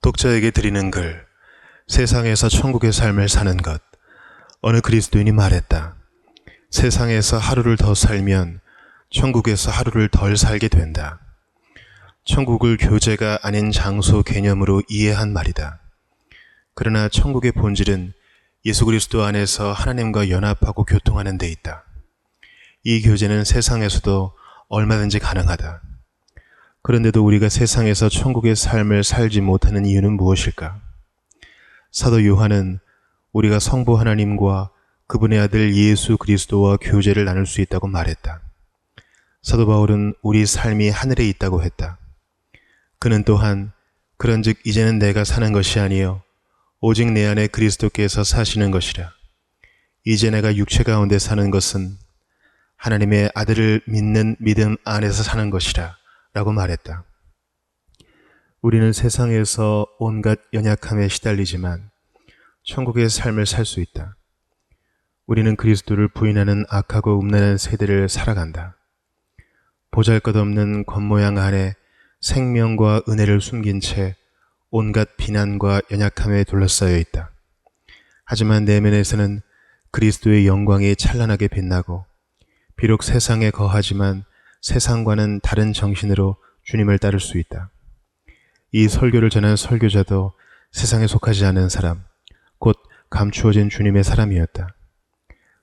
독자에게 드리는 글. 세상에서 천국의 삶을 사는 것. 어느 그리스도인이 말했다. 세상에서 하루를 더 살면 천국에서 하루를 덜 살게 된다. 천국을 교제가 아닌 장소 개념으로 이해한 말이다. 그러나 천국의 본질은 예수 그리스도 안에서 하나님과 연합하고 교통하는 데 있다. 이 교제는 세상에서도 얼마든지 가능하다. 그런데도 우리가 세상에서 천국의 삶을 살지 못하는 이유는 무엇일까? 사도 요한은 우리가 성부 하나님과 그분의 아들 예수 그리스도와 교제를 나눌 수 있다고 말했다. 사도 바울은 우리 삶이 하늘에 있다고 했다. 그는 또한 그런즉 이제는 내가 사는 것이 아니요 오직 내 안에 그리스도께서 사시는 것이라. 이제 내가 육체 가운데 사는 것은 하나님의 아들을 믿는 믿음 안에서 사는 것이라 라고 말했다. 우리는 세상에서 온갖 연약함에 시달리지만 천국의 삶을 살 수 있다. 우리는 그리스도를 부인하는 악하고 음란한 세대를 살아간다. 보잘것없는 겉모양 안에 생명과 은혜를 숨긴 채 온갖 비난과 연약함에 둘러싸여 있다. 하지만 내면에서는 그리스도의 영광이 찬란하게 빛나고 비록 세상에 거하지만 세상과는 다른 정신으로 주님을 따를 수 있다. 이 설교를 전한 설교자도 세상에 속하지 않은 사람, 곧 감추어진 주님의 사람이었다.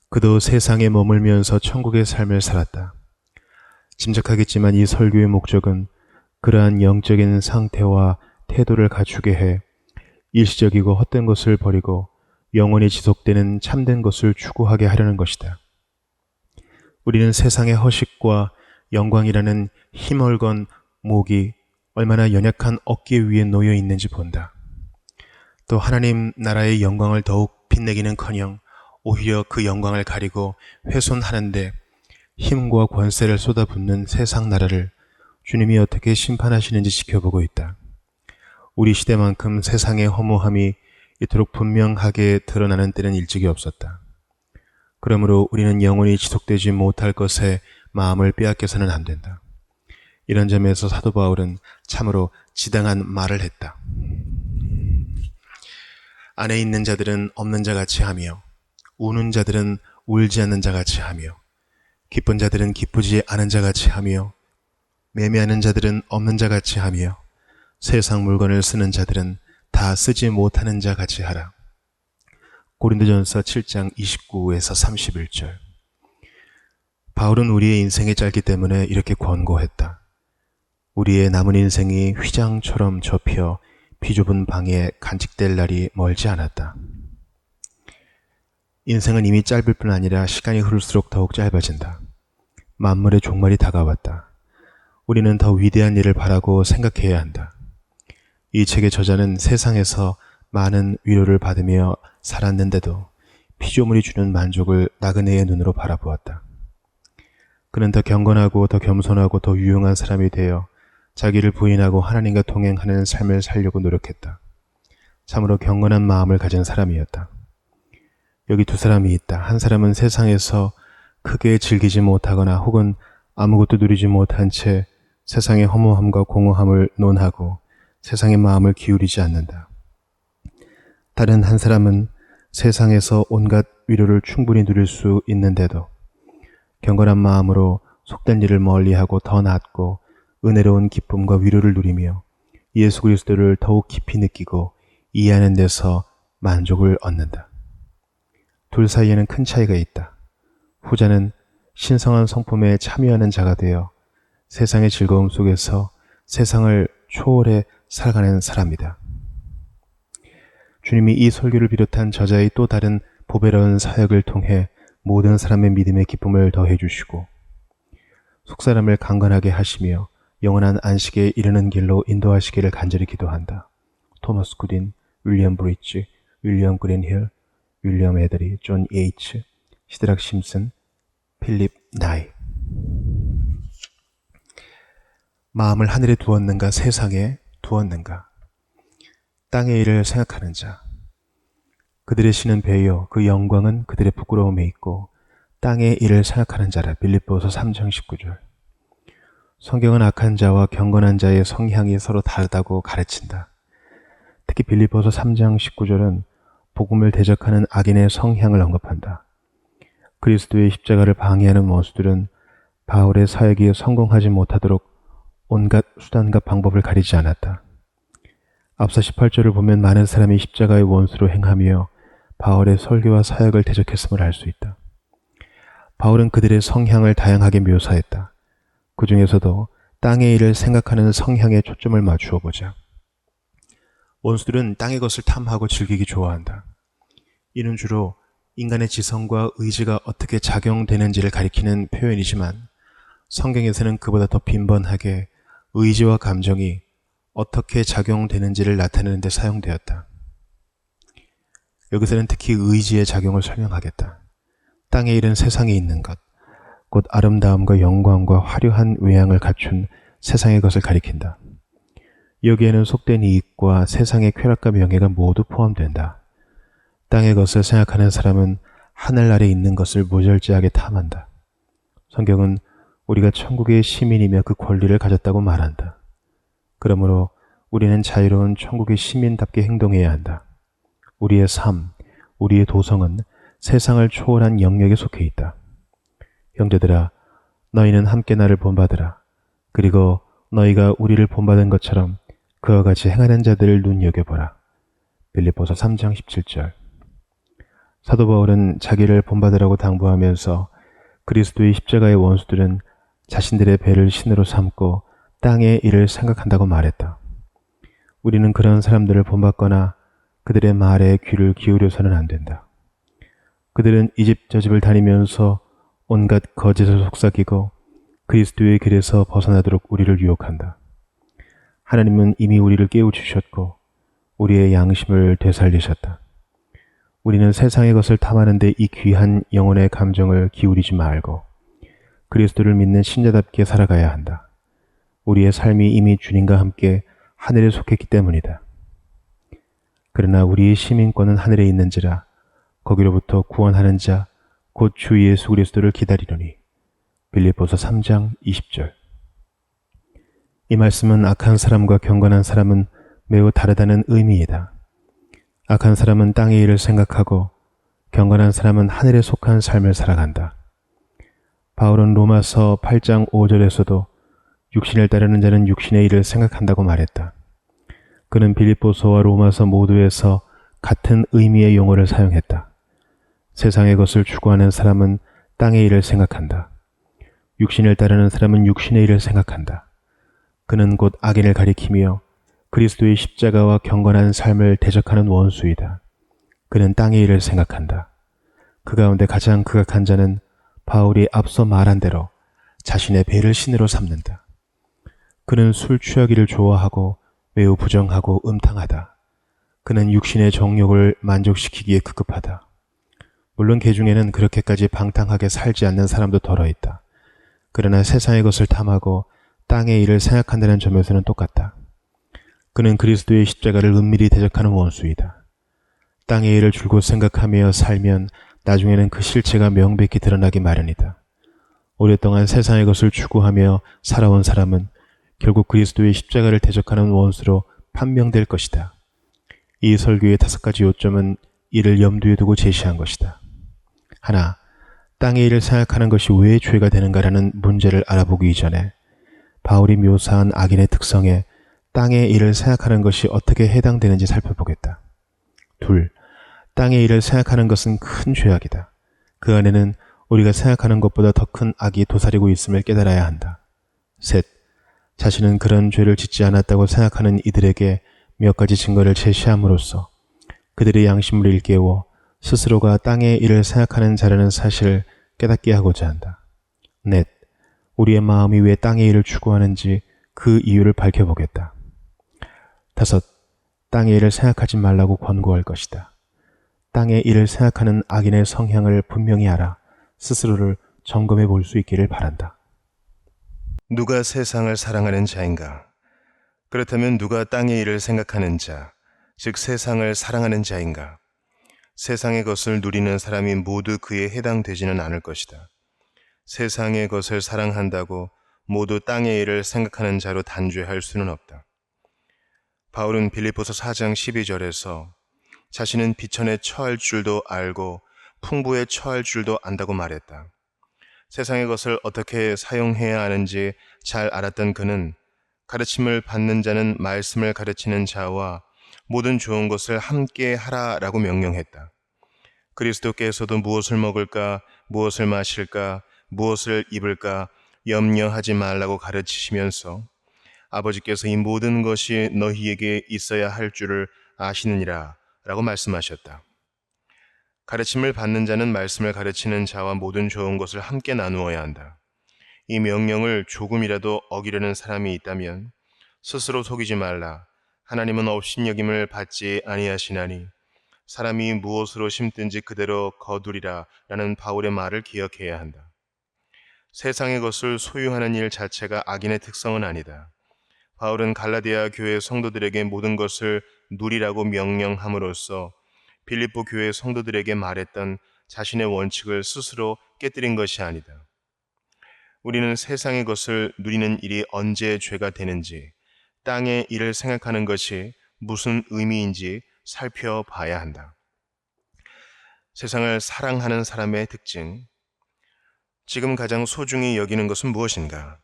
그도 세상에 머물면서 천국의 삶을 살았다. 짐작하겠지만 이 설교의 목적은 그러한 영적인 상태와 태도를 갖추게 해 일시적이고 헛된 것을 버리고 영원히 지속되는 참된 것을 추구하게 하려는 것이다. 우리는 세상의 허식과 영광이라는 힘얼건 목이 얼마나 연약한 어깨 위에 놓여 있는지 본다. 또 하나님 나라의 영광을 더욱 빛내기는커녕 오히려 그 영광을 가리고 훼손하는데 힘과 권세를 쏟아붓는 세상 나라를 주님이 어떻게 심판하시는지 지켜보고 있다. 우리 시대만큼 세상의 허무함이 이토록 분명하게 드러나는 때는 일찍이 없었다. 그러므로 우리는 영원히 지속되지 못할 것에 마음을 빼앗겨서는 안 된다. 이런 점에서 사도 바울은 참으로 지당한 말을 했다. 안에 있는 자들은 없는 자같이 하며 우는 자들은 울지 않는 자같이 하며 기쁜 자들은 기쁘지 않은 자같이 하며 매매하는 자들은 없는 자같이 하며 세상 물건을 쓰는 자들은 다 쓰지 못하는 자같이 하라. 고린도전서 7장 29에서 31절. 바울은 우리의 인생이 짧기 때문에 이렇게 권고했다. 우리의 남은 인생이 휘장처럼 접혀 비좁은 방에 간직될 날이 멀지 않았다. 인생은 이미 짧을 뿐 아니라 시간이 흐를수록 더욱 짧아진다. 만물의 종말이 다가왔다. 우리는 더 위대한 일을 바라고 생각해야 한다. 이 책의 저자는 세상에서 많은 위로를 받으며 살았는데도 피조물이 주는 만족을 나그네의 눈으로 바라보았다. 그는 더 경건하고 더 겸손하고 더 유용한 사람이 되어 자기를 부인하고 하나님과 동행하는 삶을 살려고 노력했다. 참으로 경건한 마음을 가진 사람이었다. 여기 두 사람이 있다. 한 사람은 세상에서 크게 즐기지 못하거나 혹은 아무것도 누리지 못한 채 세상의 허무함과 공허함을 논하고 세상의 마음을 기울이지 않는다. 다른 한 사람은 세상에서 온갖 위로를 충분히 누릴 수 있는데도 경건한 마음으로 속된 일을 멀리하고 더 낮고 은혜로운 기쁨과 위로를 누리며 예수 그리스도를 더욱 깊이 느끼고 이해하는 데서 만족을 얻는다. 둘 사이에는 큰 차이가 있다. 후자는 신성한 성품에 참여하는 자가 되어 세상의 즐거움 속에서 세상을 초월해 살아가는 사람이다. 주님이 이 설교를 비롯한 저자의 또 다른 보배로운 사역을 통해 모든 사람의 믿음의 기쁨을 더해 주시고 속사람을 강건하게 하시며 영원한 안식에 이르는 길로 인도하시기를 간절히 기도한다. 토머스 구딘, 윌리엄 브리지, 윌리엄 그린힐, 윌리엄 에더리, 존 예이츠, 시드락 심슨, 필립 나이. 마음을 하늘에 두었는가 세상에 두었는가. 땅의 일을 생각하는 자. 그들의 신은 배요 그 영광은 그들의 부끄러움에 있고 땅의 일을 생각하는 자라. 빌립보서 3장 19절. 성경은 악한 자와 경건한 자의 성향이 서로 다르다고 가르친다. 특히 빌립보서 3장 19절은 복음을 대적하는 악인의 성향을 언급한다. 그리스도의 십자가를 방해하는 원수들은 바울의 사역이 성공하지 못하도록 온갖 수단과 방법을 가리지 않았다. 앞서 18절을 보면 많은 사람이 십자가의 원수로 행하며 바울의 설교와 사역을 대적했음을 알 수 있다. 바울은 그들의 성향을 다양하게 묘사했다. 그 중에서도 땅의 일을 생각하는 성향에 초점을 맞추어 보자. 원수들은 땅의 것을 탐하고 즐기기 좋아한다. 이는 주로 인간의 지성과 의지가 어떻게 작용되는지를 가리키는 표현이지만 성경에서는 그보다 더 빈번하게 의지와 감정이 어떻게 작용되는지를 나타내는 데 사용되었다. 여기서는 특히 의지의 작용을 설명하겠다. 땅의 일은 세상에 있는 것, 곧 아름다움과 영광과 화려한 외양을 갖춘 세상의 것을 가리킨다. 여기에는 속된 이익과 세상의 쾌락과 명예가 모두 포함된다. 땅의 것을 생각하는 사람은 하늘 아래 있는 것을 무절제하게 탐한다. 성경은 우리가 천국의 시민이며 그 권리를 가졌다고 말한다. 그러므로 우리는 자유로운 천국의 시민답게 행동해야 한다. 우리의 삶, 우리의 도성은 세상을 초월한 영역에 속해 있다. 형제들아, 너희는 함께 나를 본받으라. 그리고 너희가 우리를 본받은 것처럼 그와 같이 행하는 자들을 눈여겨보라. 빌립보서 3장 17절. 사도 바울은 자기를 본받으라고 당부하면서 그리스도의 십자가의 원수들은 자신들의 배를 신으로 삼고 땅의 일을 생각한다고 말했다. 우리는 그런 사람들을 본받거나 그들의 말에 귀를 기울여서는 안 된다. 그들은 이 집 저 집을 다니면서 온갖 거짓을 속삭이고 그리스도의 길에서 벗어나도록 우리를 유혹한다. 하나님은 이미 우리를 깨우치셨고 우리의 양심을 되살리셨다. 우리는 세상의 것을 탐하는데 이 귀한 영혼의 감정을 기울이지 말고 그리스도를 믿는 신자답게 살아가야 한다. 우리의 삶이 이미 주님과 함께 하늘에 속했기 때문이다. 그러나 우리의 시민권은 하늘에 있는지라 거기로부터 구원하는 자 곧 주 예수 그리스도를 기다리노니. 빌립보서 3장 20절. 이 말씀은 악한 사람과 경건한 사람은 매우 다르다는 의미이다. 악한 사람은 땅의 일을 생각하고 경건한 사람은 하늘에 속한 삶을 살아간다. 바울은 로마서 8장 5절에서도 육신을 따르는 자는 육신의 일을 생각한다고 말했다. 그는 빌립보서와 로마서 모두에서 같은 의미의 용어를 사용했다. 세상의 것을 추구하는 사람은 땅의 일을 생각한다. 육신을 따르는 사람은 육신의 일을 생각한다. 그는 곧 악인을 가리키며 그리스도의 십자가와 경건한 삶을 대적하는 원수이다. 그는 땅의 일을 생각한다. 그 가운데 가장 극악한 자는 바울이 앞서 말한 대로 자신의 배를 신으로 삼는다. 그는 술 취하기를 좋아하고 매우 부정하고 음탕하다. 그는 육신의 정욕을 만족시키기에 급급하다. 물론 개 중에는 그렇게까지 방탕하게 살지 않는 사람도 덜어 있다. 그러나 세상의 것을 탐하고 땅의 일을 생각한다는 점에서는 똑같다. 그는 그리스도의 십자가를 은밀히 대적하는 원수이다. 땅의 일을 줄곧 생각하며 살면 나중에는 그 실체가 명백히 드러나기 마련이다. 오랫동안 세상의 것을 추구하며 살아온 사람은 결국 그리스도의 십자가를 대적하는 원수로 판명될 것이다. 이 설교의 5가지 요점은 이를 염두에 두고 제시한 것이다. 하나, 땅의 일을 생각하는 것이 왜 죄가 되는가라는 문제를 알아보기 이전에 바울이 묘사한 악인의 특성에 땅의 일을 생각하는 것이 어떻게 해당되는지 살펴보겠다. 둘, 땅의 일을 생각하는 것은 큰 죄악이다. 그 안에는 우리가 생각하는 것보다 더 큰 악이 도사리고 있음을 깨달아야 한다. 셋, 자신은 그런 죄를 짓지 않았다고 생각하는 이들에게 몇 가지 증거를 제시함으로써 그들의 양심을 일깨워 스스로가 땅의 일을 생각하는 자라는 사실을 깨닫게 하고자 한다. 넷, 우리의 마음이 왜 땅의 일을 추구하는지 그 이유를 밝혀보겠다. 다섯, 땅의 일을 생각하지 말라고 권고할 것이다. 땅의 일을 생각하는 악인의 성향을 분명히 알아 스스로를 점검해 볼 수 있기를 바란다. 누가 세상을 사랑하는 자인가? 그렇다면 누가 땅의 일을 생각하는 자, 즉 세상을 사랑하는 자인가? 세상의 것을 누리는 사람이 모두 그에 해당되지는 않을 것이다. 세상의 것을 사랑한다고 모두 땅의 일을 생각하는 자로 단죄할 수는 없다. 바울은 빌립보서 4장 12절에서 자신은 비천에 처할 줄도 알고 풍부에 처할 줄도 안다고 말했다. 세상의 것을 어떻게 사용해야 하는지 잘 알았던 그는 가르침을 받는 자는 말씀을 가르치는 자와 모든 좋은 것을 함께 하라라고 명령했다. 그리스도께서도 무엇을 먹을까, 무엇을 마실까, 무엇을 입을까 염려하지 말라고 가르치시면서 아버지께서 이 모든 것이 너희에게 있어야 할 줄을 아시느니라 라고 말씀하셨다. 가르침을 받는 자는 말씀을 가르치는 자와 모든 좋은 것을 함께 나누어야 한다. 이 명령을 조금이라도 어기려는 사람이 있다면 스스로 속이지 말라. 하나님은 업신여김을 받지 아니하시나니 사람이 무엇으로 심든지 그대로 거두리라 라는 바울의 말을 기억해야 한다. 세상의 것을 소유하는 일 자체가 악인의 특성은 아니다. 바울은 갈라디아 교회 성도들에게 모든 것을 누리라고 명령함으로써 빌립보 교회 성도들에게 말했던 자신의 원칙을 스스로 깨뜨린 것이 아니다. 우리는 세상의 것을 누리는 일이 언제 죄가 되는지, 땅의 일을 생각하는 것이 무슨 의미인지 살펴봐야 한다. 세상을 사랑하는 사람의 특징. 지금 가장 소중히 여기는 것은 무엇인가?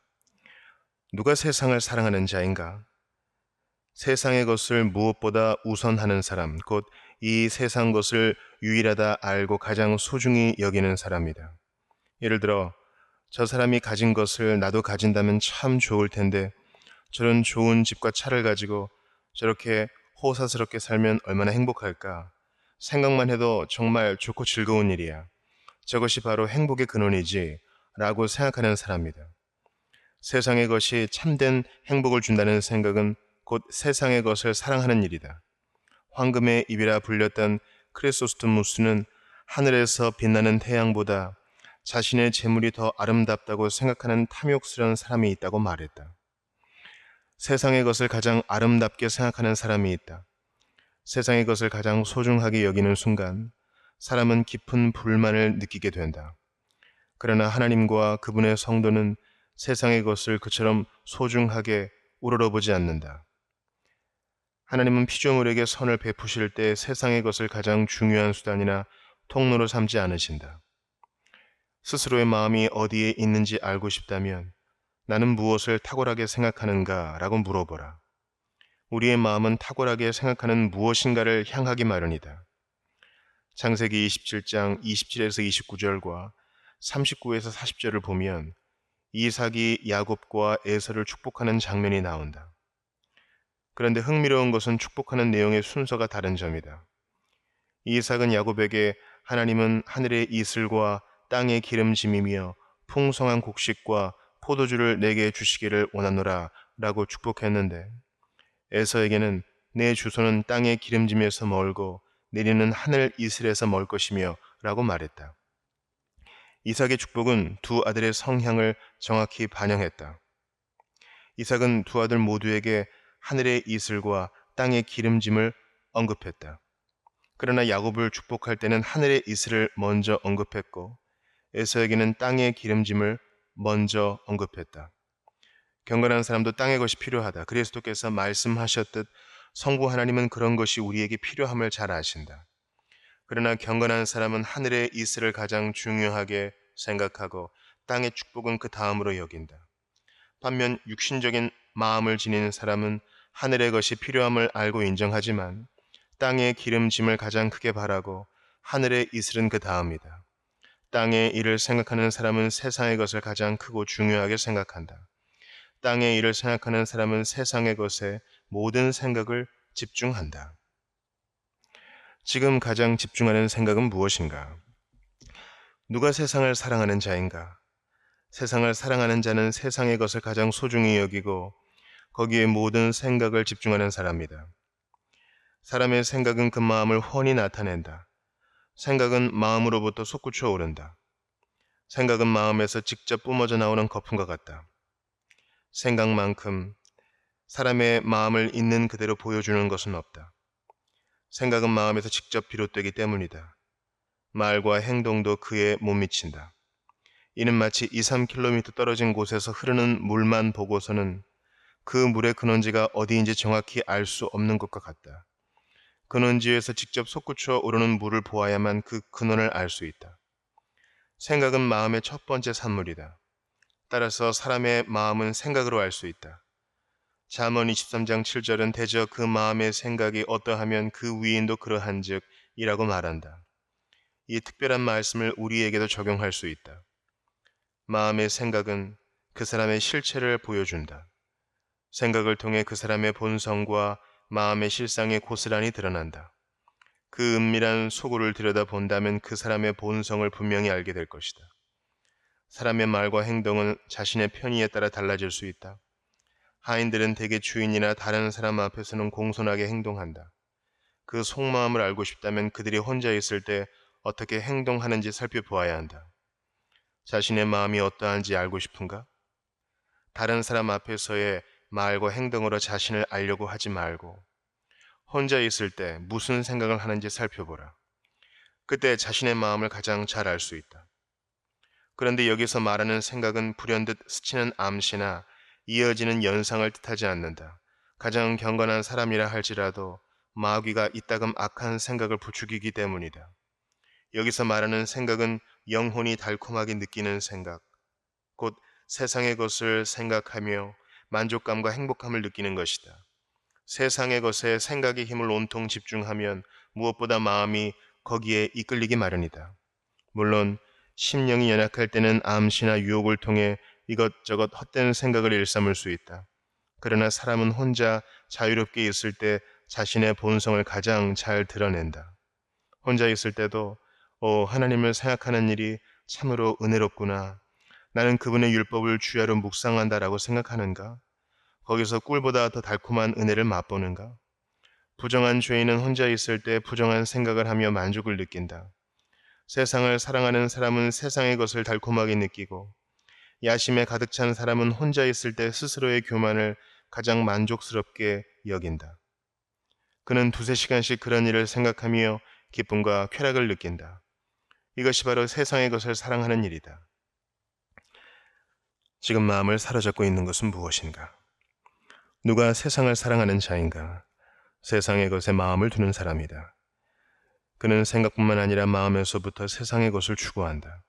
누가 세상을 사랑하는 자인가? 세상의 것을 무엇보다 우선하는 사람, 곧 이 세상 것을 유일하다 알고 가장 소중히 여기는 사람이다. 예를 들어, 저 사람이 가진 것을 나도 가진다면 참 좋을 텐데 저런 좋은 집과 차를 가지고 저렇게 호사스럽게 살면 얼마나 행복할까? 생각만 해도 정말 좋고 즐거운 일이야. 저것이 바로 행복의 근원이지 라고 생각하는 사람이다. 세상의 것이 참된 행복을 준다는 생각은 곧 세상의 것을 사랑하는 일이다. 황금의 입이라 불렸던 크리소스토무스는 하늘에서 빛나는 태양보다 자신의 재물이 더 아름답다고 생각하는 탐욕스러운 사람이 있다고 말했다. 세상의 것을 가장 아름답게 생각하는 사람이 있다. 세상의 것을 가장 소중하게 여기는 순간 사람은 깊은 불만을 느끼게 된다. 그러나 하나님과 그분의 성도는 세상의 것을 그처럼 소중하게 우러러보지 않는다. 하나님은 피조물에게 선을 베푸실 때 세상의 것을 가장 중요한 수단이나 통로로 삼지 않으신다. 스스로의 마음이 어디에 있는지 알고 싶다면 나는 무엇을 탁월하게 생각하는가 라고 물어보라. 우리의 마음은 탁월하게 생각하는 무엇인가를 향하기 마련이다. 창세기 27장 27에서 29절과 39에서 40절을 보면 이삭이 야곱과 에서를 축복하는 장면이 나온다. 그런데 흥미로운 것은 축복하는 내용의 순서가 다른 점이다. 이삭은 야곱에게 하나님은 하늘의 이슬과 땅의 기름짐이며 풍성한 곡식과 포도주를 내게 주시기를 원하노라 라고 축복했는데 에서에게는 내 주소는 땅의 기름짐에서 멀고 내리는 하늘 이슬에서 멀 것이며 라고 말했다. 이삭의 축복은 두 아들의 성향을 정확히 반영했다. 이삭은 두 아들 모두에게 하늘의 이슬과 땅의 기름짐을 언급했다. 그러나 야곱을 축복할 때는 하늘의 이슬을 먼저 언급했고 에서에게는 땅의 기름짐을 먼저 언급했다. 경건한 사람도 땅의 것이 필요하다. 그리스도께서 말씀하셨듯 성부 하나님은 그런 것이 우리에게 필요함을 잘 아신다. 그러나 경건한 사람은 하늘의 이슬을 가장 중요하게 생각하고 땅의 축복은 그 다음으로 여긴다. 반면 육신적인 마음을 지닌 사람은 하늘의 것이 필요함을 알고 인정하지만 땅의 기름짐을 가장 크게 바라고 하늘의 이슬은 그 다음이다. 땅의 일을 생각하는 사람은 세상의 것을 가장 크고 중요하게 생각한다. 땅의 일을 생각하는 사람은 세상의 것에 모든 생각을 집중한다. 지금 가장 집중하는 생각은 무엇인가? 누가 세상을 사랑하는 자인가? 세상을 사랑하는 자는 세상의 것을 가장 소중히 여기고 거기에 모든 생각을 집중하는 사람이다. 사람의 생각은 그 마음을 훤히 나타낸다. 생각은 마음으로부터 솟구쳐 오른다. 생각은 마음에서 직접 뿜어져 나오는 거품과 같다. 생각만큼 사람의 마음을 있는 그대로 보여주는 것은 없다. 생각은 마음에서 직접 비롯되기 때문이다. 말과 행동도 그에 못 미친다. 이는 마치 2, 3km 떨어진 곳에서 흐르는 물만 보고서는 그 물의 근원지가 어디인지 정확히 알 수 없는 것과 같다. 근원지에서 직접 솟구쳐 오르는 물을 보아야만 그 근원을 알 수 있다. 생각은 마음의 첫 번째 산물이다. 따라서 사람의 마음은 생각으로 알 수 있다. 잠언 23장 7절은 대저 그 마음의 생각이 어떠하면 그 위인도 그러한즉 이라고 말한다. 이 특별한 말씀을 우리에게도 적용할 수 있다. 마음의 생각은 그 사람의 실체를 보여준다. 생각을 통해 그 사람의 본성과 마음의 실상이 고스란히 드러난다. 그 은밀한 속을 들여다본다면 그 사람의 본성을 분명히 알게 될 것이다. 사람의 말과 행동은 자신의 편의에 따라 달라질 수 있다. 하인들은 대개 주인이나 다른 사람 앞에서는 공손하게 행동한다. 그 속마음을 알고 싶다면 그들이 혼자 있을 때 어떻게 행동하는지 살펴보아야 한다. 자신의 마음이 어떠한지 알고 싶은가? 다른 사람 앞에서의 말과 행동으로 자신을 알려고 하지 말고 혼자 있을 때 무슨 생각을 하는지 살펴보라. 그때 자신의 마음을 가장 잘 알 수 있다. 그런데 여기서 말하는 생각은 불현듯 스치는 암시나 이어지는 연상을 뜻하지 않는다. 가장 경건한 사람이라 할지라도 마귀가 이따금 악한 생각을 부추기기 때문이다. 여기서 말하는 생각은 영혼이 달콤하게 느끼는 생각, 곧 세상의 것을 생각하며 만족감과 행복함을 느끼는 것이다. 세상의 것에 생각의 힘을 온통 집중하면 무엇보다 마음이 거기에 이끌리기 마련이다. 물론 심령이 연약할 때는 암시나 유혹을 통해 이것저것 헛된 생각을 일삼을 수 있다. 그러나 사람은 혼자 자유롭게 있을 때 자신의 본성을 가장 잘 드러낸다. 혼자 있을 때도 하나님을 생각하는 일이 참으로 은혜롭구나. 나는 그분의 율법을 주야로 묵상한다라고 생각하는가? 거기서 꿀보다 더 달콤한 은혜를 맛보는가? 부정한 죄인은 혼자 있을 때 부정한 생각을 하며 만족을 느낀다. 세상을 사랑하는 사람은 세상의 것을 달콤하게 느끼고 야심에 가득 찬 사람은 혼자 있을 때 스스로의 교만을 가장 만족스럽게 여긴다. 그는 두세 시간씩 그런 일을 생각하며 기쁨과 쾌락을 느낀다. 이것이 바로 세상의 것을 사랑하는 일이다. 지금 마음을 사로잡고 있는 것은 무엇인가? 누가 세상을 사랑하는 자인가? 세상의 것에 마음을 두는 사람이다. 그는 생각뿐만 아니라 마음에서부터 세상의 것을 추구한다.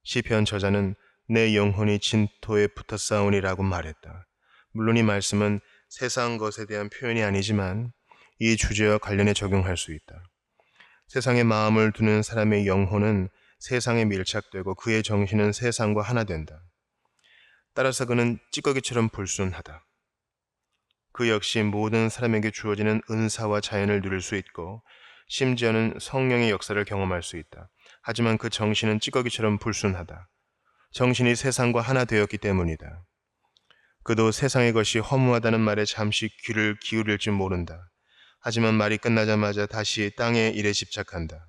시편 저자는 내 영혼이 진토에 붙어 싸우니라고 말했다. 물론 이 말씀은 세상 것에 대한 표현이 아니지만 이 주제와 관련해 적용할 수 있다. 세상에 마음을 두는 사람의 영혼은 세상에 밀착되고 그의 정신은 세상과 하나 된다. 따라서 그는 찌꺼기처럼 불순하다. 그 역시 모든 사람에게 주어지는 은사와 자연을 누릴 수 있고 심지어는 성령의 역사를 경험할 수 있다. 하지만 그 정신은 찌꺼기처럼 불순하다. 정신이 세상과 하나 되었기 때문이다. 그도 세상의 것이 허무하다는 말에 잠시 귀를 기울일지 모른다. 하지만 말이 끝나자마자 다시 땅의 일에 집착한다.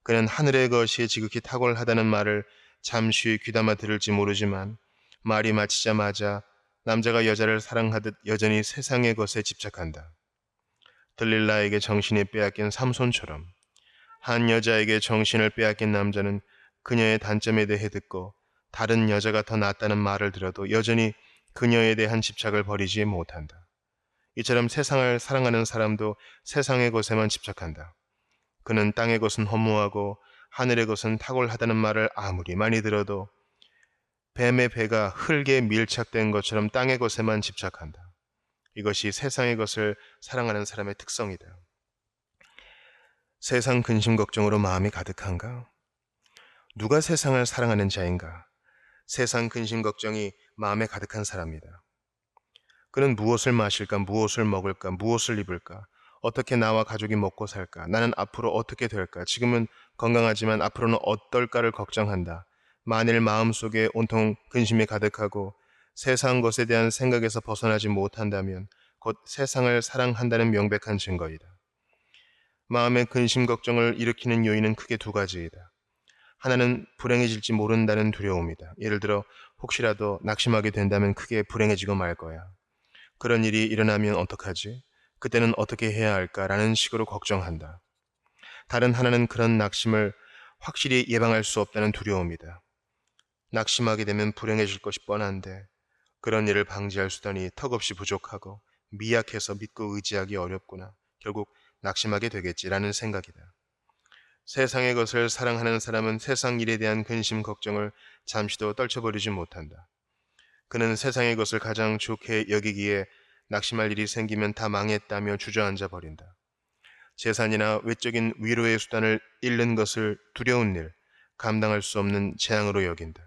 그는 하늘의 것이 지극히 탁월하다는 말을 잠시 귀담아 들을지 모르지만 말이 마치자마자 남자가 여자를 사랑하듯 여전히 세상의 것에 집착한다. 들릴라에게 정신이 빼앗긴 삼손처럼 한 여자에게 정신을 빼앗긴 남자는 그녀의 단점에 대해 듣고 다른 여자가 더 낫다는 말을 들어도 여전히 그녀에 대한 집착을 버리지 못한다. 이처럼 세상을 사랑하는 사람도 세상의 것에만 집착한다. 그는 땅의 것은 허무하고 하늘의 것은 탁월하다는 말을 아무리 많이 들어도 뱀의 배가 흙에 밀착된 것처럼 땅의 것에만 집착한다. 이것이 세상의 것을 사랑하는 사람의 특성이다. 세상 근심 걱정으로 마음이 가득한가? 누가 세상을 사랑하는 자인가? 세상 근심 걱정이 마음에 가득한 사람이다. 그는 무엇을 마실까, 무엇을 먹을까, 무엇을 입을까, 어떻게 나와 가족이 먹고 살까, 나는 앞으로 어떻게 될까, 지금은 건강하지만 앞으로는 어떨까를 걱정한다. 만일 마음속에 온통 근심이 가득하고 세상 것에 대한 생각에서 벗어나지 못한다면 곧 세상을 사랑한다는 명백한 증거이다. 마음의 근심 걱정을 일으키는 요인은 크게 두 가지이다. 하나는 불행해질지 모른다는 두려움이다. 예를 들어 혹시라도 낙심하게 된다면 크게 불행해지고 말 거야. 그런 일이 일어나면 어떡하지? 그때는 어떻게 해야 할까라는 식으로 걱정한다. 다른 하나는 그런 낙심을 확실히 예방할 수 없다는 두려움이다. 낙심하게 되면 불행해질 것이 뻔한데 그런 일을 방지할 수단이 턱없이 부족하고 미약해서 믿고 의지하기 어렵구나. 결국 낙심하게 되겠지라는 생각이다. 세상의 것을 사랑하는 사람은 세상 일에 대한 근심 걱정을 잠시도 떨쳐버리지 못한다. 그는 세상의 것을 가장 좋게 여기기에 낙심할 일이 생기면 다 망했다며 주저앉아 버린다. 재산이나 외적인 위로의 수단을 잃는 것을 두려운 일, 감당할 수 없는 재앙으로 여긴다.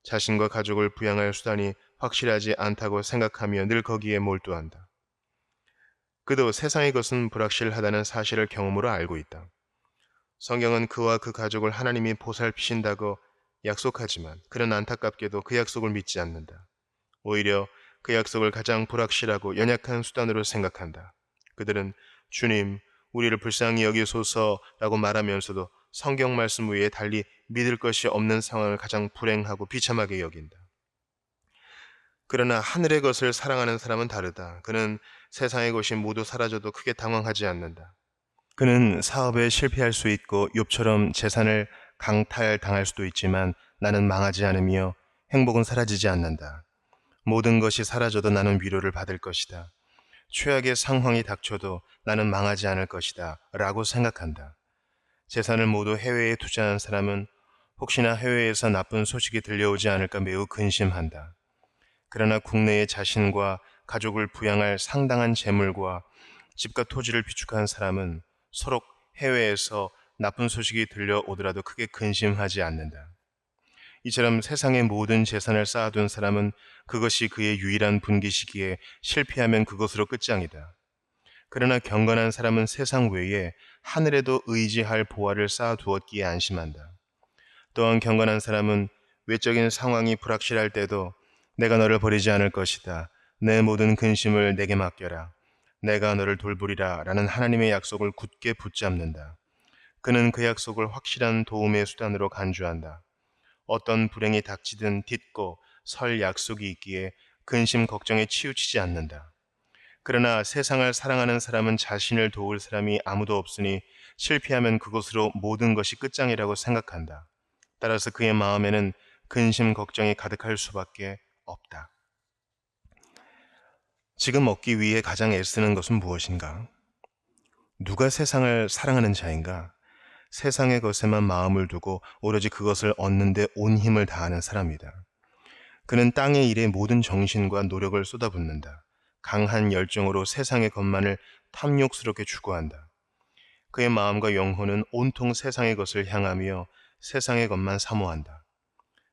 자신과 가족을 부양할 수단이 확실하지 않다고 생각하며 늘 거기에 몰두한다. 그도 세상의 것은 불확실하다는 사실을 경험으로 알고 있다. 성경은 그와 그 가족을 하나님이 보살피신다고 약속하지만 그는 안타깝게도 그 약속을 믿지 않는다. 오히려 그 약속을 가장 불확실하고 연약한 수단으로 생각한다. 그들은 주님, 우리를 불쌍히 여기소서라고 말하면서도 성경 말씀 외에 달리 믿을 것이 없는 상황을 가장 불행하고 비참하게 여긴다. 그러나 하늘의 것을 사랑하는 사람은 다르다. 그는 세상의 것이 모두 사라져도 크게 당황하지 않는다. 그는 사업에 실패할 수 있고 욥처럼 재산을 강탈당할 수도 있지만 나는 망하지 않으며 행복은 사라지지 않는다. 모든 것이 사라져도 나는 위로를 받을 것이다. 최악의 상황이 닥쳐도 나는 망하지 않을 것이다. 라고 생각한다. 재산을 모두 해외에 투자한 사람은 혹시나 해외에서 나쁜 소식이 들려오지 않을까 매우 근심한다. 그러나 국내에 자신과 가족을 부양할 상당한 재물과 집과 토지를 비축한 사람은 서로 해외에서 나쁜 소식이 들려오더라도 크게 근심하지 않는다. 이처럼 세상의 모든 재산을 쌓아둔 사람은 그것이 그의 유일한 분기시기에 실패하면 그것으로 끝장이다. 그러나 경건한 사람은 세상 외에 하늘에도 의지할 보화를 쌓아두었기에 안심한다. 또한 경건한 사람은 외적인 상황이 불확실할 때도 내가 너를 버리지 않을 것이다. 내 모든 근심을 내게 맡겨라. 내가 너를 돌보리라 라는 하나님의 약속을 굳게 붙잡는다. 그는 그 약속을 확실한 도움의 수단으로 간주한다. 어떤 불행이 닥치든 딛고 설 약속이 있기에 근심 걱정에 치우치지 않는다. 그러나 세상을 사랑하는 사람은 자신을 도울 사람이 아무도 없으니 실패하면 그것으로 모든 것이 끝장이라고 생각한다. 따라서 그의 마음에는 근심 걱정이 가득할 수밖에 없다. 지금 얻기 위해 가장 애쓰는 것은 무엇인가? 누가 세상을 사랑하는 자인가? 세상의 것에만 마음을 두고 오로지 그것을 얻는 데 온 힘을 다하는 사람이다. 그는 땅의 일에 모든 정신과 노력을 쏟아붓는다. 강한 열정으로 세상의 것만을 탐욕스럽게 추구한다. 그의 마음과 영혼은 온통 세상의 것을 향하며 세상의 것만 사모한다.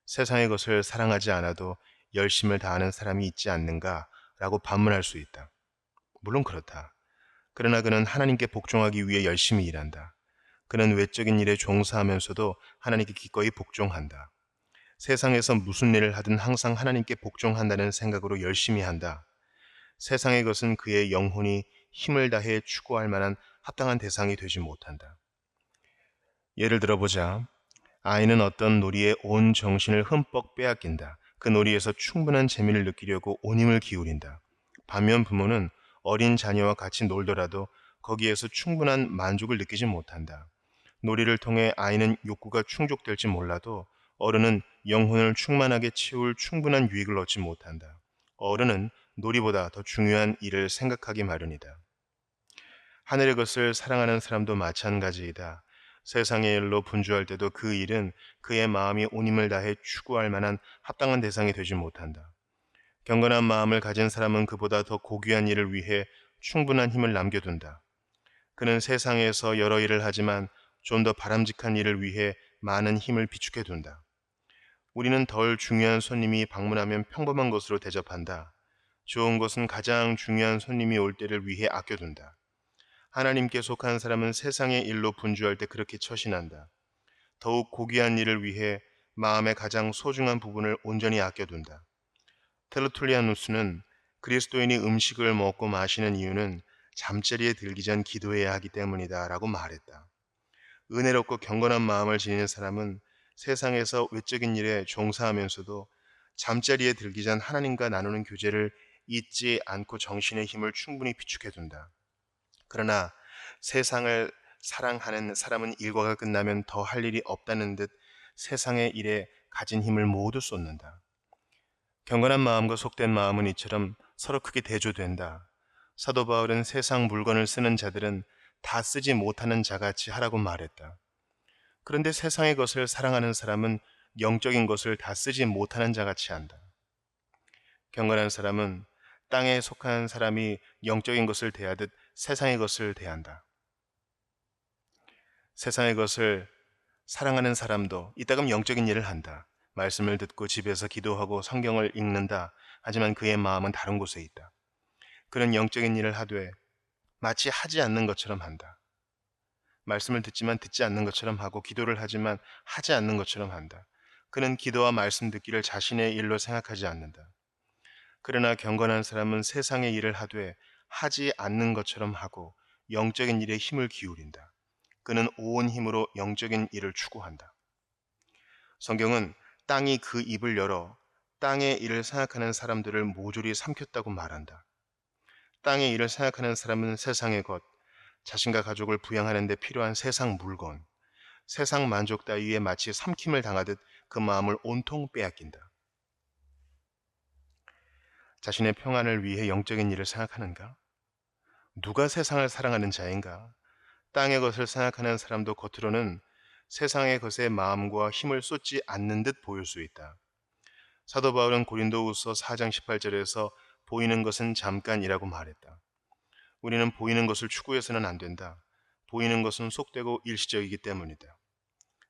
세상의 것을 사랑하지 않아도 열심을 다하는 사람이 있지 않는가 라고 반문할 수 있다. 물론 그렇다. 그러나 그는 하나님께 복종하기 위해 열심히 일한다. 그는 외적인 일에 종사하면서도 하나님께 기꺼이 복종한다. 세상에서 무슨 일을 하든 항상 하나님께 복종한다는 생각으로 열심히 한다. 세상의 것은 그의 영혼이 힘을 다해 추구할 만한 합당한 대상이 되지 못한다. 예를 들어보자. 아이는 어떤 놀이에 온 정신을 흠뻑 빼앗긴다. 그 놀이에서 충분한 재미를 느끼려고 온 힘을 기울인다. 반면 부모는 어린 자녀와 같이 놀더라도 거기에서 충분한 만족을 느끼지 못한다. 놀이를 통해 아이는 욕구가 충족될지 몰라도 어른은 영혼을 충만하게 채울 충분한 유익을 얻지 못한다. 어른은 놀이보다 더 중요한 일을 생각하기 마련이다. 하늘의 것을 사랑하는 사람도 마찬가지이다. 세상의 일로 분주할 때도 그 일은 그의 마음이 온 힘을 다해 추구할 만한 합당한 대상이 되지 못한다. 경건한 마음을 가진 사람은 그보다 더 고귀한 일을 위해 충분한 힘을 남겨둔다. 그는 세상에서 여러 일을 하지만 좀 더 바람직한 일을 위해 많은 힘을 비축해둔다. 우리는 덜 중요한 손님이 방문하면 평범한 것으로 대접한다. 좋은 것은 가장 중요한 손님이 올 때를 위해 아껴둔다. 하나님께 속한 사람은 세상의 일로 분주할 때 그렇게 처신한다. 더욱 고귀한 일을 위해 마음의 가장 소중한 부분을 온전히 아껴둔다. 테르툴리아누스는 그리스도인이 음식을 먹고 마시는 이유는 잠자리에 들기 전 기도해야 하기 때문이다 라고 말했다. 은혜롭고 경건한 마음을 지니는 사람은 세상에서 외적인 일에 종사하면서도 잠자리에 들기 전 하나님과 나누는 교제를 잊지 않고 정신의 힘을 충분히 비축해둔다. 그러나 세상을 사랑하는 사람은 일과가 끝나면 더 할 일이 없다는 듯 세상의 일에 가진 힘을 모두 쏟는다. 경건한 마음과 속된 마음은 이처럼 서로 크게 대조된다. 사도 바울은 세상 물건을 쓰는 자들은 다 쓰지 못하는 자같이 하라고 말했다. 그런데 세상의 것을 사랑하는 사람은 영적인 것을 다 쓰지 못하는 자같이 한다. 경건한 사람은 땅에 속한 사람이 영적인 것을 대하듯 세상의 것을 대한다. 세상의 것을 사랑하는 사람도 이따금 영적인 일을 한다. 말씀을 듣고 집에서 기도하고 성경을 읽는다. 하지만 그의 마음은 다른 곳에 있다. 그는 영적인 일을 하되 마치 하지 않는 것처럼 한다. 말씀을 듣지만 듣지 않는 것처럼 하고 기도를 하지만 하지 않는 것처럼 한다. 그는 기도와 말씀 듣기를 자신의 일로 생각하지 않는다. 그러나 경건한 사람은 세상의 일을 하되 하지 않는 것처럼 하고 영적인 일에 힘을 기울인다. 그는 온 힘으로 영적인 일을 추구한다. 성경은 땅이 그 입을 열어 땅의 일을 생각하는 사람들을 모조리 삼켰다고 말한다. 땅의 일을 생각하는 사람은 세상의 것, 자신과 가족을 부양하는 데 필요한 세상 물건, 세상 만족 따위에 마치 삼킴을 당하듯 그 마음을 온통 빼앗긴다. 자신의 평안을 위해 영적인 일을 생각하는가? 누가 세상을 사랑하는 자인가? 땅의 것을 생각하는 사람도 겉으로는 세상의 것에 마음과 힘을 쏟지 않는 듯 보일 수 있다. 사도 바울은 고린도후서 4장 18절에서 보이는 것은 잠깐이라고 말했다. 우리는 보이는 것을 추구해서는 안 된다. 보이는 것은 속되고 일시적이기 때문이다.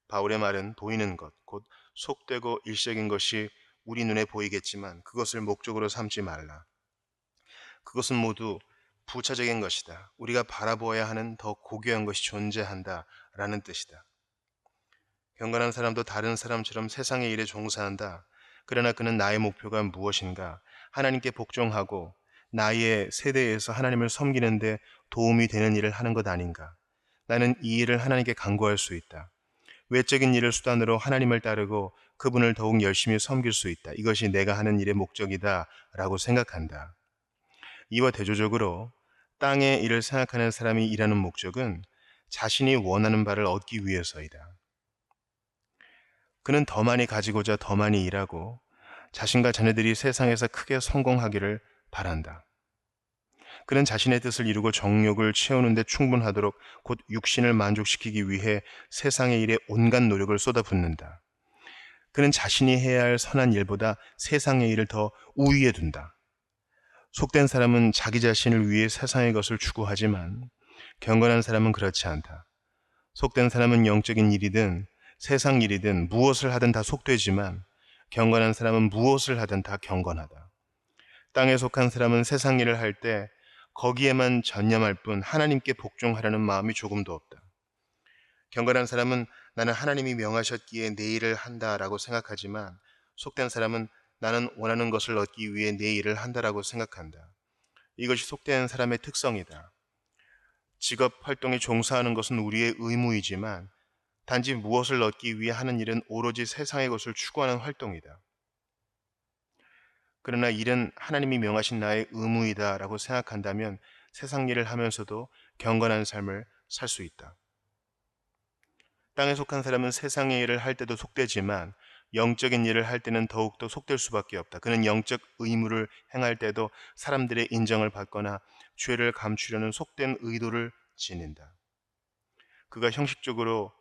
바울의 말은 보이는 것, 곧 속되고 일시적인 것이 우리 눈에 보이겠지만 그것을 목적으로 삼지 말라. 그것은 모두 부차적인 것이다. 우리가 바라보아야 하는 더 고귀한 것이 존재한다 라는 뜻이다. 경건한 사람도 다른 사람처럼 세상의 일에 종사한다. 그러나 그는 나의 목표가 무엇인가? 하나님께 복종하고 나의 세대에서 하나님을 섬기는데 도움이 되는 일을 하는 것 아닌가? 나는 이 일을 하나님께 간구할 수 있다. 외적인 일을 수단으로 하나님을 따르고 그분을 더욱 열심히 섬길 수 있다. 이것이 내가 하는 일의 목적이다 라고 생각한다. 이와 대조적으로 땅의 일을 생각하는 사람이 일하는 목적은 자신이 원하는 바를 얻기 위해서이다. 그는 더 많이 가지고자 더 많이 일하고 자신과 자녀들이 세상에서 크게 성공하기를 바란다. 그는 자신의 뜻을 이루고 정욕을 채우는 데 충분하도록 곧 육신을 만족시키기 위해 세상의 일에 온갖 노력을 쏟아붓는다. 그는 자신이 해야 할 선한 일보다 세상의 일을 더 우위에 둔다. 속된 사람은 자기 자신을 위해 세상의 것을 추구하지만 경건한 사람은 그렇지 않다. 속된 사람은 영적인 일이든 세상 일이든 무엇을 하든 다 속되지만 경건한 사람은 무엇을 하든 다 경건하다. 땅에 속한 사람은 세상 일을 할 때 거기에만 전념할 뿐 하나님께 복종하려는 마음이 조금도 없다. 경건한 사람은 나는 하나님이 명하셨기에 내 일을 한다라고 생각하지만 속된 사람은 나는 원하는 것을 얻기 위해 내 일을 한다라고 생각한다. 이것이 속된 사람의 특성이다. 직업 활동에 종사하는 것은 우리의 의무이지만 단지 무엇을 얻기 위해 하는 일은 오로지 세상의 것을 추구하는 활동이다. 그러나 일은 하나님이 명하신 나의 의무이다 라고 생각한다면 세상 일을 하면서도 경건한 삶을 살 수 있다. 땅에 속한 사람은 세상의 일을 할 때도 속되지만 영적인 일을 할 때는 더욱더 속될 수밖에 없다. 그는 영적 의무를 행할 때도 사람들의 인정을 받거나 죄를 감추려는 속된 의도를 지닌다. 그가 형식적으로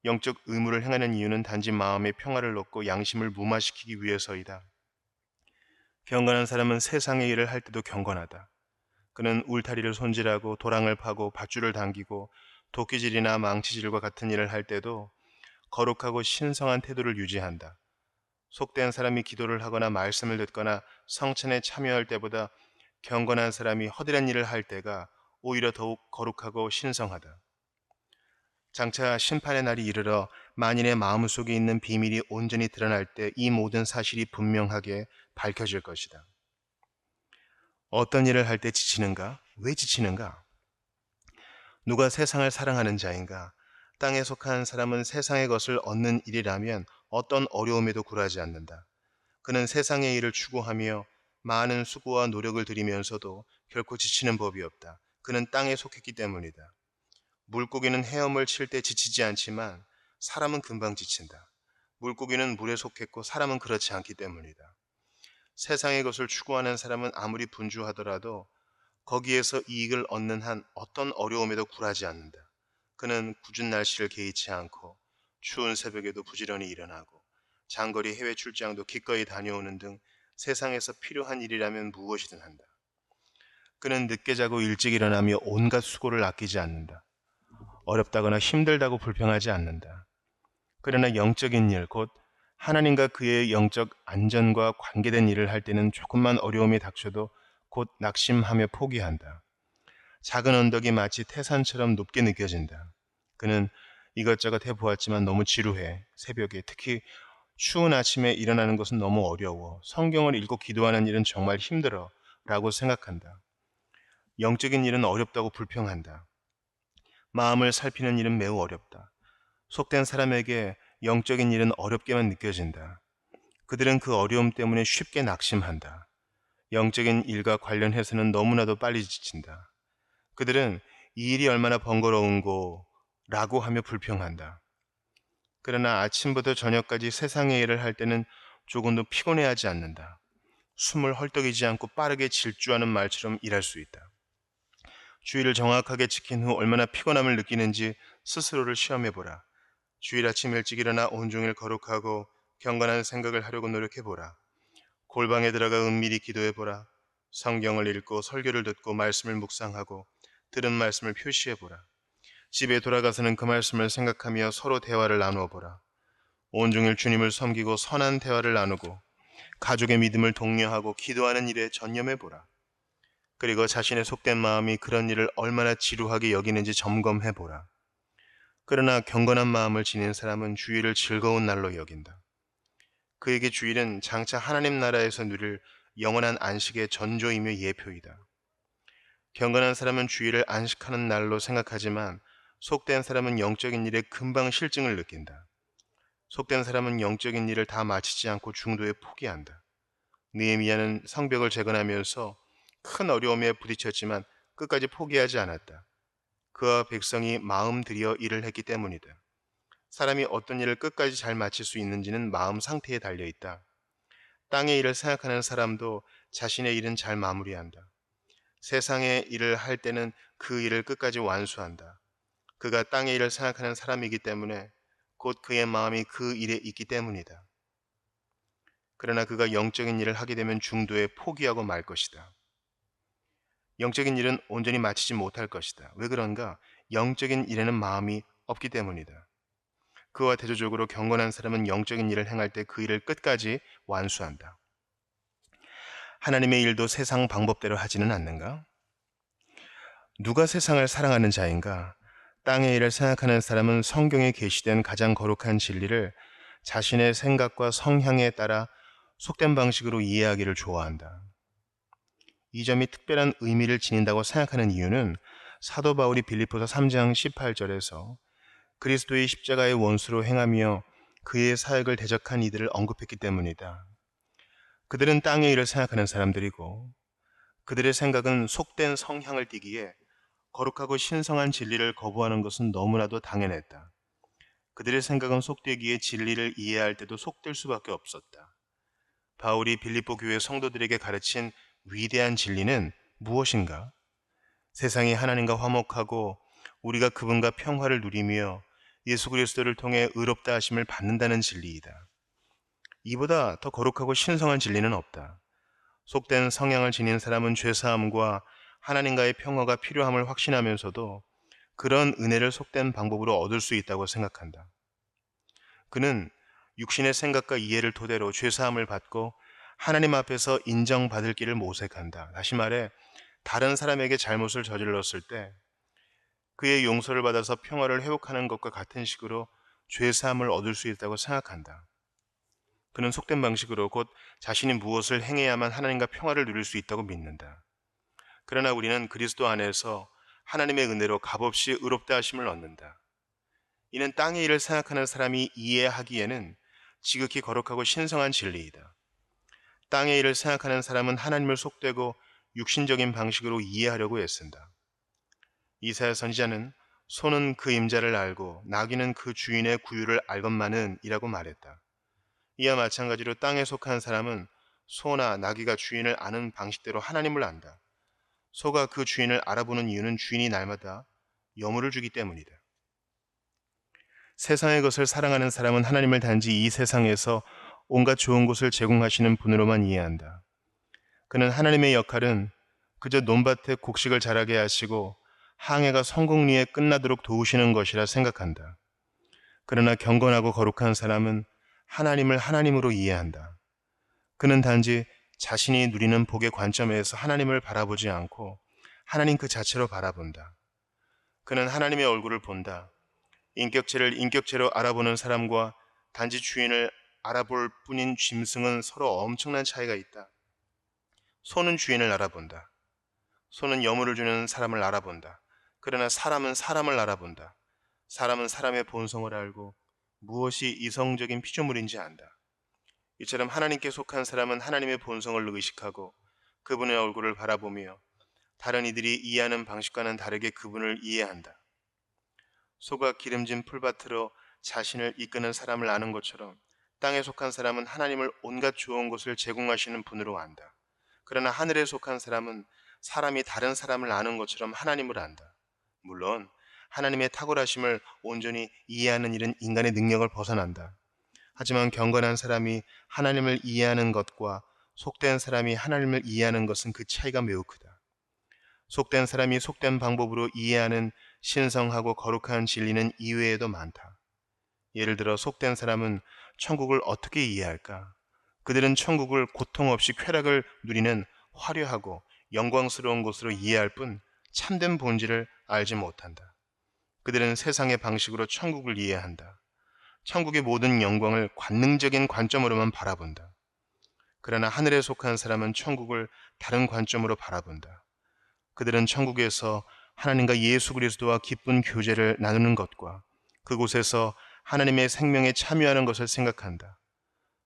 영적 의무를 행하는 이유는 단지 마음의 평화를 얻고 양심을 무마시키기 위해서이다. 경건한 사람은 세상의 일을 할 때도 경건하다. 그는 울타리를 손질하고 도랑을 파고 밧줄을 당기고 도끼질이나 망치질과 같은 일을 할 때도 거룩하고 신성한 태도를 유지한다. 속된 사람이 기도를 하거나 말씀을 듣거나 성찬에 참여할 때보다 경건한 사람이 허술한 일을 할 때가 오히려 더욱 거룩하고 신성하다. 장차 심판의 날이 이르러 만인의 마음속에 있는 비밀이 온전히 드러날 때 이 모든 사실이 분명하게 밝혀질 것이다. 어떤 일을 할 때 지치는가? 왜 지치는가? 누가 세상을 사랑하는 자인가? 땅에 속한 사람은 세상의 것을 얻는 일이라면 어떤 어려움에도 굴하지 않는다. 그는 세상의 일을 추구하며 많은 수고와 노력을 들이면서도 결코 지치는 법이 없다. 그는 땅에 속했기 때문이다. 물고기는 헤엄을 칠 때 지치지 않지만 사람은 금방 지친다. 물고기는 물에 속했고 사람은 그렇지 않기 때문이다. 세상의 것을 추구하는 사람은 아무리 분주하더라도 거기에서 이익을 얻는 한 어떤 어려움에도 굴하지 않는다. 그는 궂은 날씨를 개의치 않고 추운 새벽에도 부지런히 일어나고 장거리 해외 출장도 기꺼이 다녀오는 등 세상에서 필요한 일이라면 무엇이든 한다. 그는 늦게 자고 일찍 일어나며 온갖 수고를 아끼지 않는다. 어렵다거나 힘들다고 불평하지 않는다. 그러나 영적인 일, 곧 하나님과 그의 영적 안전과 관계된 일을 할 때는 조금만 어려움이 닥쳐도 곧 낙심하며 포기한다. 작은 언덕이 마치 태산처럼 높게 느껴진다. 그는 이것저것 해보았지만 너무 지루해. 새벽에, 특히 추운 아침에 일어나는 것은 너무 어려워. 성경을 읽고 기도하는 일은 정말 힘들어. 라고 생각한다. 영적인 일은 어렵다고 불평한다. 마음을 살피는 일은 매우 어렵다. 속된 사람에게 영적인 일은 어렵게만 느껴진다. 그들은 그 어려움 때문에 쉽게 낙심한다. 영적인 일과 관련해서는 너무나도 빨리 지친다. 그들은 이 일이 얼마나 번거로운고 라고 하며 불평한다. 그러나 아침부터 저녁까지 세상의 일을 할 때는 조금도 피곤해하지 않는다. 숨을 헐떡이지 않고 빠르게 질주하는 말처럼 일할 수 있다. 주의를 정확하게 지킨 후 얼마나 피곤함을 느끼는지 스스로를 시험해보라. 주일 아침 일찍 일어나 온종일 거룩하고 경건한 생각을 하려고 노력해보라. 골방에 들어가 은밀히 기도해보라. 성경을 읽고 설교를 듣고 말씀을 묵상하고 들은 말씀을 표시해보라. 집에 돌아가서는 그 말씀을 생각하며 서로 대화를 나누어 보라. 온종일 주님을 섬기고 선한 대화를 나누고 가족의 믿음을 독려하고 기도하는 일에 전념해보라. 그리고 자신의 속된 마음이 그런 일을 얼마나 지루하게 여기는지 점검해보라. 그러나 경건한 마음을 지닌 사람은 주일을 즐거운 날로 여긴다. 그에게 주일은 장차 하나님 나라에서 누릴 영원한 안식의 전조이며 예표이다. 경건한 사람은 주일을 안식하는 날로 생각하지만 속된 사람은 영적인 일에 금방 실증을 느낀다. 속된 사람은 영적인 일을 다 마치지 않고 중도에 포기한다. 느헤미야는 성벽을 재건하면서 큰 어려움에 부딪혔지만 끝까지 포기하지 않았다. 그와 백성이 마음 들여 일을 했기 때문이다. 사람이 어떤 일을 끝까지 잘 마칠 수 있는지는 마음 상태에 달려 있다. 땅의 일을 생각하는 사람도 자신의 일은 잘 마무리한다. 세상의 일을 할 때는 그 일을 끝까지 완수한다. 그가 땅의 일을 생각하는 사람이기 때문에 곧 그의 마음이 그 일에 있기 때문이다. 그러나 그가 영적인 일을 하게 되면 중도에 포기하고 말 것이다. 영적인 일은 온전히 마치지 못할 것이다. 왜 그런가? 영적인 일에는 마음이 없기 때문이다. 그와 대조적으로 경건한 사람은 영적인 일을 행할 때 그 일을 끝까지 완수한다. 하나님의 일도 세상 방법대로 하지는 않는가? 누가 세상을 사랑하는 자인가? 땅의 일을 생각하는 사람은 성경에 계시된 가장 거룩한 진리를 자신의 생각과 성향에 따라 속된 방식으로 이해하기를 좋아한다. 이 점이 특별한 의미를 지닌다고 생각하는 이유는 사도 바울이 빌립보서 3장 18절에서 그리스도의 십자가의 원수로 행하며 그의 사역을 대적한 이들을 언급했기 때문이다. 그들은 땅의 일을 생각하는 사람들이고 그들의 생각은 속된 성향을 띠기에 거룩하고 신성한 진리를 거부하는 것은 너무나도 당연했다. 그들의 생각은 속되기에 진리를 이해할 때도 속될 수밖에 없었다. 바울이 빌립보 교회 성도들에게 가르친 위대한 진리는 무엇인가? 세상이 하나님과 화목하고 우리가 그분과 평화를 누리며 예수 그리스도를 통해 의롭다 하심을 받는다는 진리이다. 이보다 더 거룩하고 신성한 진리는 없다. 속된 성향을 지닌 사람은 죄사함과 하나님과의 평화가 필요함을 확신하면서도 그런 은혜를 속된 방법으로 얻을 수 있다고 생각한다. 그는 육신의 생각과 이해를 토대로 죄사함을 받고 하나님 앞에서 인정받을 길을 모색한다. 다시 말해 다른 사람에게 잘못을 저질렀을 때 그의 용서를 받아서 평화를 회복하는 것과 같은 식으로 죄사함을 얻을 수 있다고 생각한다. 그는 속된 방식으로 곧 자신이 무엇을 행해야만 하나님과 평화를 누릴 수 있다고 믿는다. 그러나 우리는 그리스도 안에서 하나님의 은혜로 값없이 의롭다 하심을 얻는다. 이는 땅의 일을 생각하는 사람이 이해하기에는 지극히 거룩하고 신성한 진리이다. 땅의 일을 생각하는 사람은 하나님을 속되고 육신적인 방식으로 이해하려고 애쓴다. 이사야 선지자는 소는 그 임자를 알고 나귀는 그 주인의 구유를 알건만은 이라고 말했다. 이와 마찬가지로 땅에 속한 사람은 소나 나귀가 주인을 아는 방식대로 하나님을 안다. 소가 그 주인을 알아보는 이유는 주인이 날마다 여물을 주기 때문이다. 세상의 것을 사랑하는 사람은 하나님을 단지 이 세상에서 온갖 좋은 것을 제공하시는 분으로만 이해한다. 그는 하나님의 역할은 그저 논밭에 곡식을 자라게 하시고 항해가 성공리에 끝나도록 도우시는 것이라 생각한다. 그러나 경건하고 거룩한 사람은 하나님을 하나님으로 이해한다. 그는 단지 자신이 누리는 복의 관점에서 하나님을 바라보지 않고 하나님 그 자체로 바라본다. 그는 하나님의 얼굴을 본다. 인격체를 인격체로 알아보는 사람과 단지 주인을 알아볼 뿐인 짐승은 서로 엄청난 차이가 있다. 소는 주인을 알아본다. 소는 여물을 주는 사람을 알아본다. 그러나 사람은 사람을 알아본다. 사람은 사람의 본성을 알고 무엇이 이성적인 피조물인지 안다. 이처럼 하나님께 속한 사람은 하나님의 본성을 의식하고 그분의 얼굴을 바라보며 다른 이들이 이해하는 방식과는 다르게 그분을 이해한다. 소가 기름진 풀밭으로 자신을 이끄는 사람을 아는 것처럼 땅에 속한 사람은 하나님을 온갖 좋은 것을 제공하시는 분으로 안다. 그러나 하늘에 속한 사람은 사람이 다른 사람을 아는 것처럼 하나님을 안다. 물론 하나님의 탁월하심을 온전히 이해하는 일은 인간의 능력을 벗어난다. 하지만 경건한 사람이 하나님을 이해하는 것과 속된 사람이 하나님을 이해하는 것은 그 차이가 매우 크다. 속된 사람이 속된 방법으로 이해하는 신성하고 거룩한 진리는 이외에도 많다. 예를 들어 속된 사람은 천국을 어떻게 이해할까? 그들은 천국을 고통 없이 쾌락을 누리는 화려하고 영광스러운 곳으로 이해할 뿐 참된 본질을 알지 못한다. 그들은 세상의 방식으로 천국을 이해한다. 천국의 모든 영광을 관능적인 관점으로만 바라본다. 그러나 하늘에 속한 사람은 천국을 다른 관점으로 바라본다. 그들은 천국에서 하나님과 예수 그리스도와 기쁜 교제를 나누는 것과 그곳에서 하나님의 생명에 참여하는 것을 생각한다.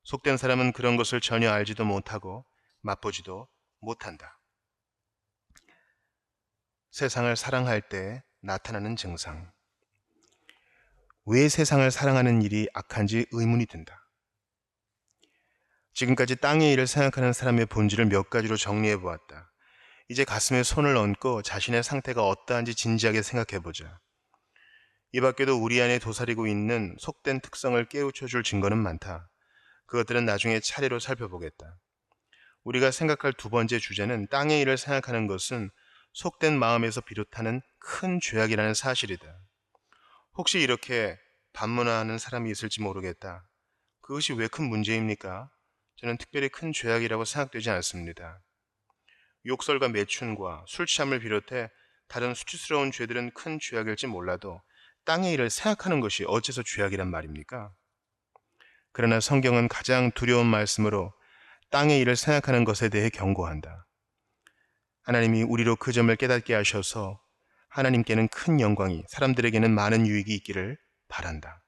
속된 사람은 그런 것을 전혀 알지도 못하고 맛보지도 못한다. 세상을 사랑할 때 나타나는 증상. 왜 세상을 사랑하는 일이 악한지 의문이 든다. 지금까지 땅의 일을 생각하는 사람의 본질을 몇 가지로 정리해 보았다. 이제 가슴에 손을 얹고 자신의 상태가 어떠한지 진지하게 생각해 보자. 이 밖에도 우리 안에 도사리고 있는 속된 특성을 깨우쳐 줄 증거는 많다. 그것들은 나중에 차례로 살펴보겠다. 우리가 생각할 두 번째 주제는 땅의 일을 생각하는 것은 속된 마음에서 비롯하는 큰 죄악이라는 사실이다. 혹시 이렇게 반문하는 사람이 있을지 모르겠다. 그것이 왜 큰 문제입니까? 저는 특별히 큰 죄악이라고 생각되지 않습니다. 욕설과 매춘과 술 취함을 비롯해 다른 수치스러운 죄들은 큰 죄악일지 몰라도 땅의 일을 생각하는 것이 어째서 죄악이란 말입니까? 그러나 성경은 가장 두려운 말씀으로 땅의 일을 생각하는 것에 대해 경고한다. 하나님이 우리로 그 점을 깨닫게 하셔서 하나님께는 큰 영광이, 사람들에게는 많은 유익이 있기를 바란다.